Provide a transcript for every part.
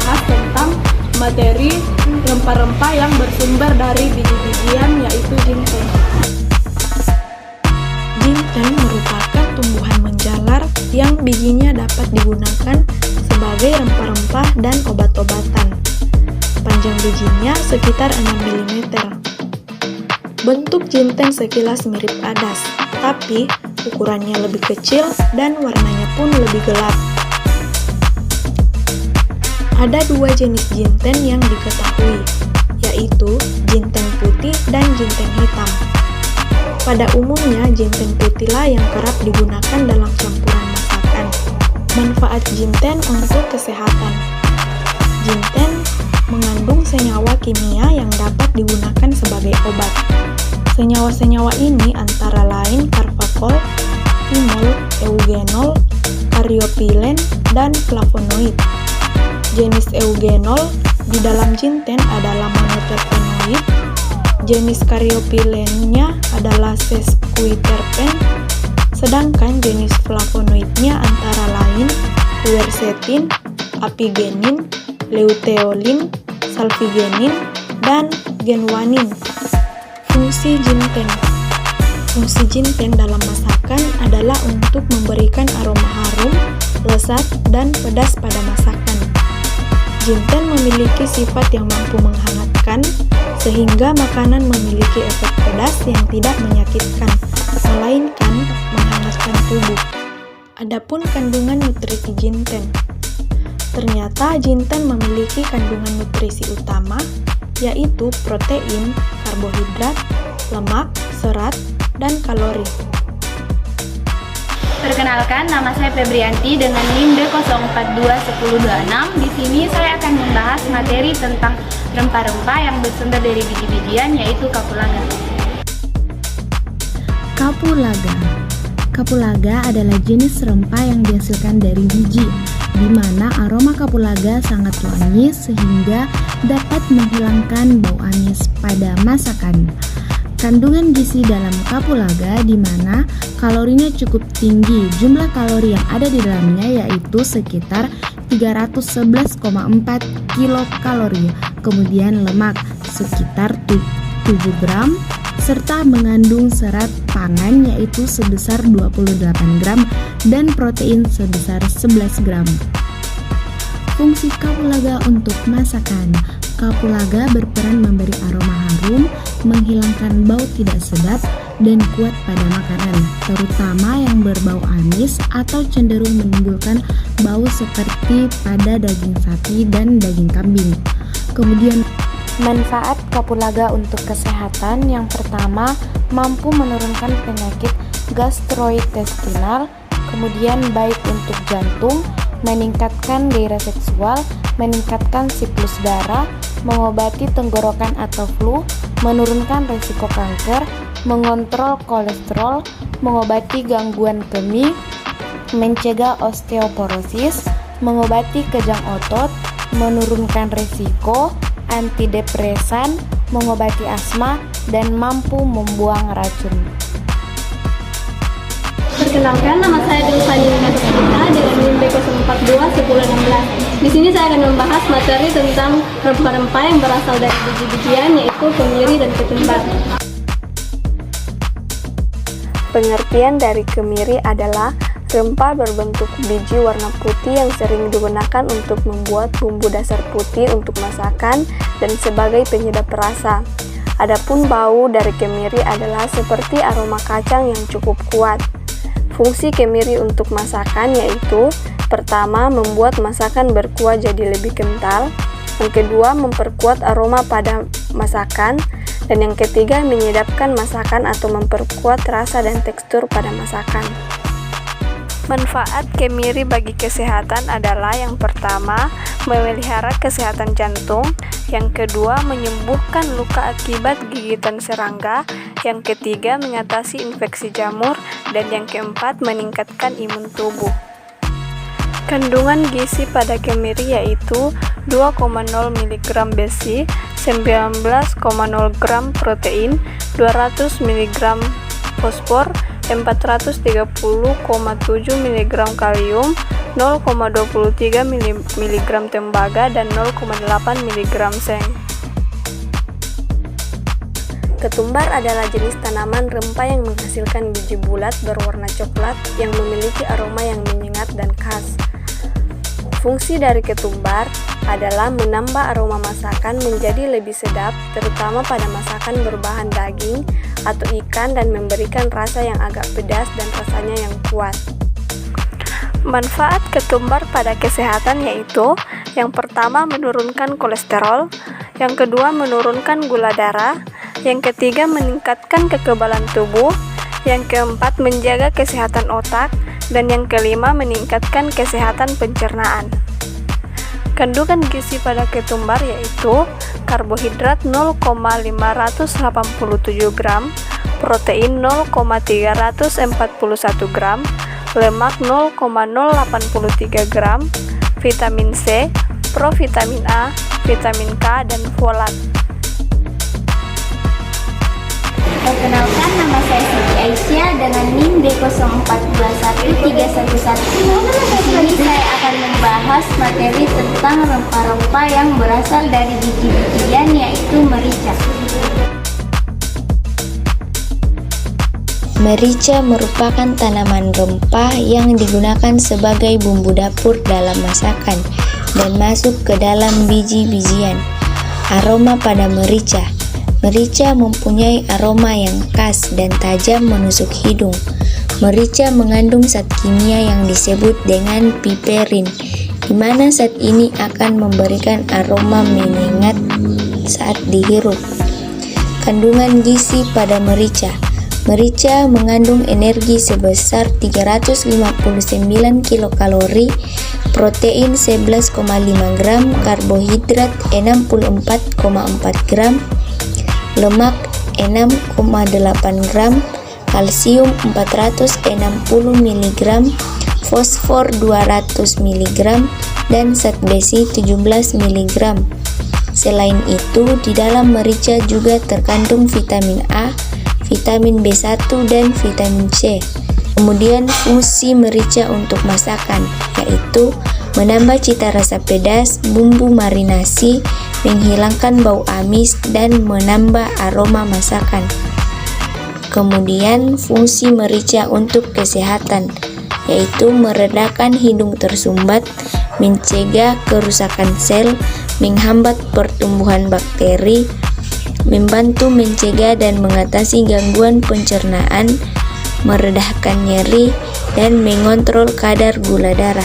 membahas tentang materi rempah-rempah yang bersumber dari biji-bijian, yaitu ginseng. Ginseng merupakan tumbuhan menjalar yang bijinya dapat digunakan sebagai rempah-rempah dan obat-obatan. Panjang bijinya sekitar 6 mm. Bentuk ginseng sekilas mirip adas, tapi ukurannya lebih kecil dan warnanya pun lebih gelap. Ada dua jenis ginseng yang diketahui, yaitu ginseng putih dan ginseng hitam. Pada umumnya, ginseng putihlah yang kerap digunakan dalam campuran masakan. Manfaat ginseng untuk kesehatan. Ginseng mengandung senyawa kimia yang dapat digunakan sebagai obat. Senyawa-senyawa ini antara lain carvacol, thymol, eugenol, caryophyllene, dan flavonoid. Jenis eugenol di dalam ginseng adalah monoterpenoid. Jenis caryophyllene-nya adalah sesquiterpen, sedangkan jenis flavonoidnya antara lain quercetin, apigenin, luteolin, salvigenin, dan guanine. Fungsi ginseng. Fungsi ginseng dalam masakan adalah untuk memberikan aroma harum, lezat, dan pedas pada masakan. Ginseng memiliki sifat yang mampu menghangatkan, sehingga makanan memiliki efek pedas yang tidak menyakitkan, melainkan menghangatkan tubuh. Adapun kandungan nutrisi ginseng. Ternyata ginseng memiliki kandungan nutrisi utama, yaitu protein, karbohidrat, lemak, serat, dan kalori. Perkenalkan, nama saya Febrianti dengan NIM D0421026. Di sini saya akan membahas materi tentang rempah-rempah yang bersumber dari biji-bijian, yaitu kapulaga. Kapulaga adalah jenis rempah yang dihasilkan dari biji, di mana aroma kapulaga sangat wangi sehingga dapat menghilangkan bau amis pada masakan. Kandungan gizi dalam kapulaga di mana kalorinya cukup tinggi. Jumlah kalori yang ada di dalamnya yaitu sekitar 311,4 kilokalori. Kemudian lemak sekitar 7 gram serta mengandung serat pangan yaitu sebesar 28 gram dan protein sebesar 11 gram. Fungsi kapulaga untuk masakan. Kapulaga berperan memberi aroma harum, menghilangkan bau tidak sedap, dan kuat pada makanan, terutama yang berbau amis atau cenderung menimbulkan bau seperti pada daging sapi dan daging kambing. Kemudian, manfaat kapulaga untuk kesehatan yang pertama, mampu menurunkan penyakit gastrointestinal, kemudian baik untuk jantung, meningkatkan gairah seksual, meningkatkan siklus darah, mengobati tenggorokan atau flu, menurunkan risiko kanker, mengontrol kolesterol, mengobati gangguan kemih, mencegah osteoporosis, mengobati kejang otot, menurunkan risiko, antidepresan, mengobati asma, dan mampu membuang racun. Perkenalkan, nama saya Dulsanina Dukita dengan NIM D0421016. Di sini saya akan membahas materi tentang rempah-rempah yang berasal dari biji-bijian, yaitu kemiri dan ketumbar. Pengertian dari kemiri adalah rempah berbentuk biji warna putih yang sering digunakan untuk membuat bumbu dasar putih untuk masakan dan sebagai penyedap rasa. Adapun bau dari kemiri adalah seperti aroma kacang yang cukup kuat. Fungsi kemiri untuk masakan yaitu pertama, membuat masakan berkuah jadi lebih kental. Yang kedua, memperkuat aroma pada masakan. Dan yang ketiga, menyedapkan masakan atau memperkuat rasa dan tekstur pada masakan. Manfaat kemiri bagi kesehatan adalah yang pertama, memelihara kesehatan jantung. Yang kedua, menyembuhkan luka akibat gigitan serangga. Yang ketiga, mengatasi infeksi jamur. Dan yang keempat, meningkatkan imun tubuh. Kandungan gizi pada kemiri yaitu 2,0 mg besi, 19,0 gram protein, 200 mg fosfor, 430,7 mg kalium, 0,23 mg tembaga, dan 0,8 mg seng. Ketumbar adalah jenis tanaman rempah yang menghasilkan biji bulat berwarna coklat yang memiliki aroma yang menyengat dan khas. Fungsi dari ketumbar adalah menambah aroma masakan menjadi lebih sedap, terutama pada masakan berbahan daging atau ikan, dan memberikan rasa yang agak pedas dan rasanya yang kuat. Manfaat ketumbar pada kesehatan yaitu: yang pertama, menurunkan kolesterol, yang kedua, menurunkan gula darah, yang ketiga, meningkatkan kekebalan tubuh, yang keempat, menjaga kesehatan otak, dan yang kelima, meningkatkan kesehatan pencernaan. Kandungan gizi pada ketumbar yaitu karbohidrat 0,587 gram, protein 0,341 gram, lemak 0,083 gram, vitamin C, provitamin A, vitamin K, dan folat. Perkenalkan, nama saya Siti Aisyah dengan NIM D04213111. Di sini saya akan membahas materi tentang rempah-rempah yang berasal dari biji-bijian, yaitu merica. Merica merupakan tanaman rempah yang digunakan sebagai bumbu dapur dalam masakan dan masuk ke dalam biji-bijian. Aroma pada merica. Merica mempunyai aroma yang khas dan tajam menusuk hidung. Merica mengandung zat kimia yang disebut dengan piperin, di mana zat ini akan memberikan aroma menyengat saat dihirup. Kandungan gizi pada merica. Merica mengandung energi sebesar 359 kilokalori, protein 11,5 gram, karbohidrat 64,4 gram, lemak 6,8 gram, kalsium 460 mg, fosfor 200 mg, dan zat besi 17 mg. Selain itu, di dalam merica juga terkandung vitamin A, vitamin B1, dan vitamin C. Kemudian fungsi merica untuk masakan, yaitu menambah cita rasa pedas, bumbu marinasi, menghilangkan bau amis, dan menambah aroma masakan. Kemudian fungsi merica untuk kesehatan, yaitu meredakan hidung tersumbat, mencegah kerusakan sel, menghambat pertumbuhan bakteri, membantu mencegah dan mengatasi gangguan pencernaan, meredahkan nyeri, dan mengontrol kadar gula darah.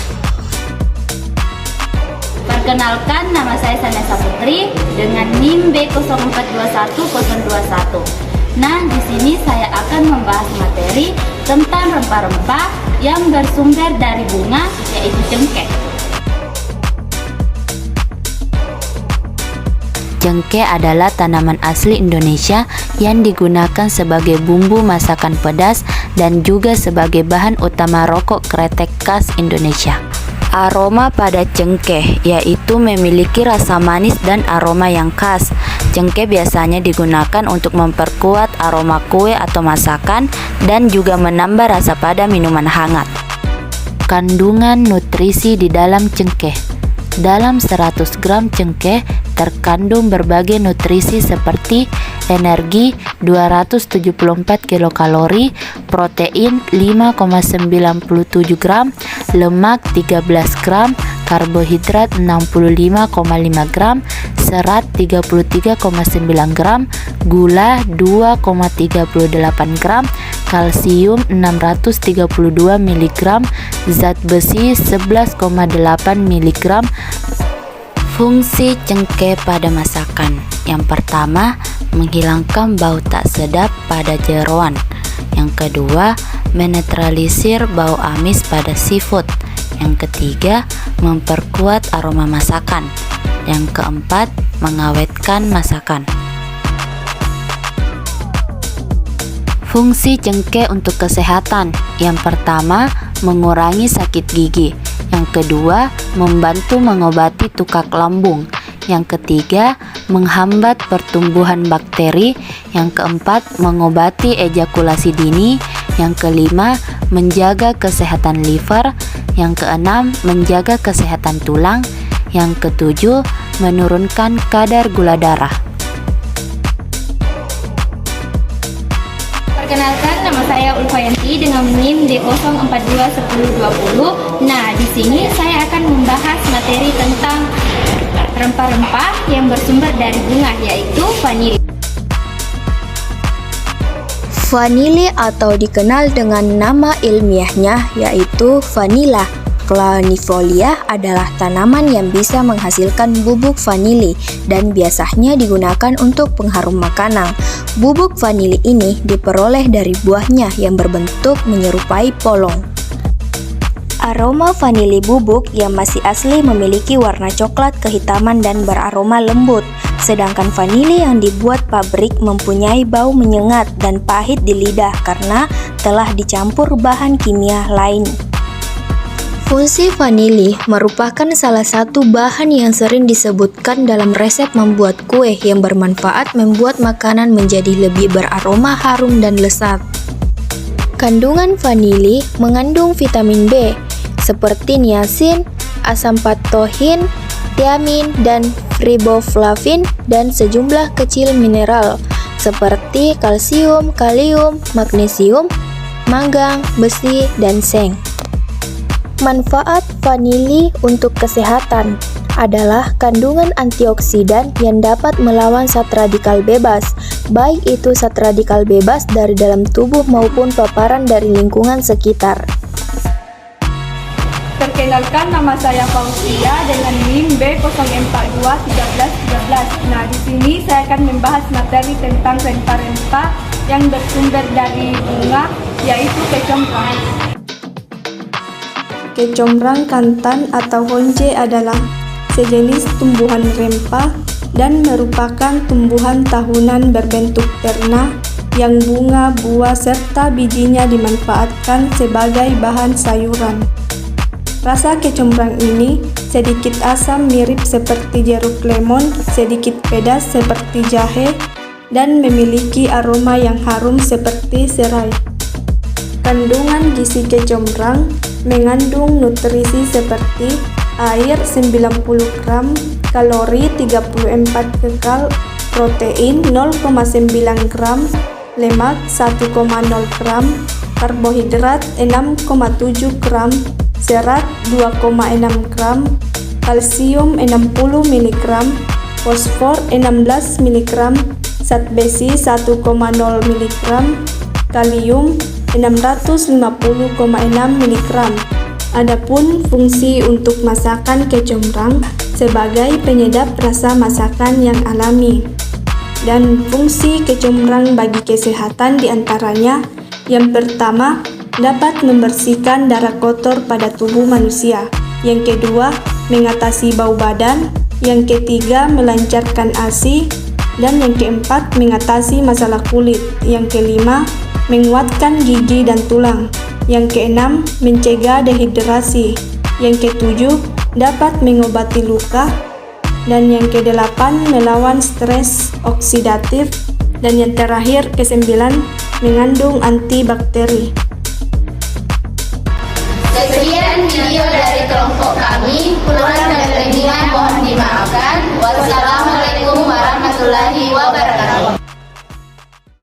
Perkenalkan, nama saya Sanesa Putri dengan NIM B042121. Nah, di sini saya akan membahas materi tentang rempah-rempah yang bersumber dari bunga, yaitu cengkeh. Cengkeh adalah tanaman asli Indonesia yang digunakan sebagai bumbu masakan pedas dan juga sebagai bahan utama rokok kretek khas Indonesia. Aroma pada cengkeh yaitu memiliki rasa manis dan aroma yang khas. Cengkeh biasanya digunakan untuk memperkuat aroma kue atau masakan dan juga menambah rasa pada minuman hangat. Kandungan nutrisi di dalam cengkeh. Dalam 100 gram cengkeh terkandung berbagai nutrisi seperti energi 274 kilokalori, protein 5,97 gram, lemak 13 gram, karbohidrat 65,5 gram, serat 33,9 gram, gula 2,38 gram, kalsium 632 mg, zat besi 11,8 mg. Fungsi cengkeh pada masakan. Yang pertama, menghilangkan bau tak sedap pada jeroan. Yang kedua, menetralisir bau amis pada seafood. Yang ketiga, memperkuat aroma masakan. Yang keempat, mengawetkan masakan. Fungsi cengkeh untuk kesehatan. Yang pertama, mengurangi sakit gigi. Yang kedua, membantu mengobati tukak lambung. Yang ketiga, menghambat pertumbuhan bakteri. Yang keempat, mengobati ejakulasi dini. Yang kelima, menjaga kesehatan liver. Yang keenam, menjaga kesehatan tulang. Yang ketujuh, menurunkan kadar gula darah. Perkenalkan, nama saya Ulfayanti dengan NIM D0421020. Nah, di sini saya akan membahas materi tentang rempah-rempah yang bersumber dari bunga, yaitu vanili. Vanili atau dikenal dengan nama ilmiahnya yaitu Vanilla planifolia adalah tanaman yang bisa menghasilkan bubuk vanili dan biasanya digunakan untuk pengharum makanan. Bubuk vanili ini diperoleh dari buahnya yang berbentuk menyerupai polong. Aroma vanili bubuk yang masih asli memiliki warna coklat kehitaman dan beraroma lembut, sedangkan vanili yang dibuat pabrik mempunyai bau menyengat dan pahit di lidah karena telah dicampur bahan kimia lain. Fungsi vanili merupakan salah satu bahan yang sering disebutkan dalam resep membuat kue yang bermanfaat membuat makanan menjadi lebih beraroma harum dan lezat. Kandungan vanili mengandung vitamin B seperti niacin, asam patohin, thiamin, dan riboflavin dan sejumlah kecil mineral seperti kalsium, kalium, magnesium, manggang, besi, dan seng. Manfaat vanili untuk kesehatan adalah kandungan antioksidan yang dapat melawan zat radikal bebas, baik itu zat radikal bebas dari dalam tubuh maupun paparan dari lingkungan sekitar. Perkenalkan, nama saya Fauzia dengan NIM B0421313. Nah, di sini saya akan membahas materi tentang rempah-rempah yang bersumber dari bunga, yaitu kecombrang. Kecombrang kantan atau honje adalah sejenis tumbuhan rempah dan merupakan tumbuhan tahunan berbentuk terna yang bunga, buah, serta bijinya dimanfaatkan sebagai bahan sayuran. Rasa kecombrang ini sedikit asam mirip seperti jeruk lemon, sedikit pedas seperti jahe, dan memiliki aroma yang harum seperti serai. Kandungan gizi kecombrang mengandung nutrisi seperti air 90 gram, kalori 34 kekal, protein 0,9 gram, lemak 1,0 gram, karbohidrat 6,7 gram, serat 2,6 gram, kalsium 60 mg, fosfor 16 mg, zat besi 1,0 mg, kalium 650,6 mg. Adapun fungsi untuk masakan kecombrang sebagai penyedap rasa masakan yang alami. Dan fungsi kecombrang bagi kesehatan diantaranya: yang pertama, dapat membersihkan darah kotor pada tubuh manusia. Yang kedua, mengatasi bau badan. Yang ketiga, melancarkan ASI. Dan yang keempat, mengatasi masalah kulit. Yang kelima, menguatkan gigi dan tulang. Yang keenam, mencegah dehidrasi. Yang ketujuh, dapat mengobati luka. Dan yang kedelapan, melawan stres oksidatif. Dan yang terakhir, kesembilan, mengandung antibakteri. Sekian video dari kelompok kami.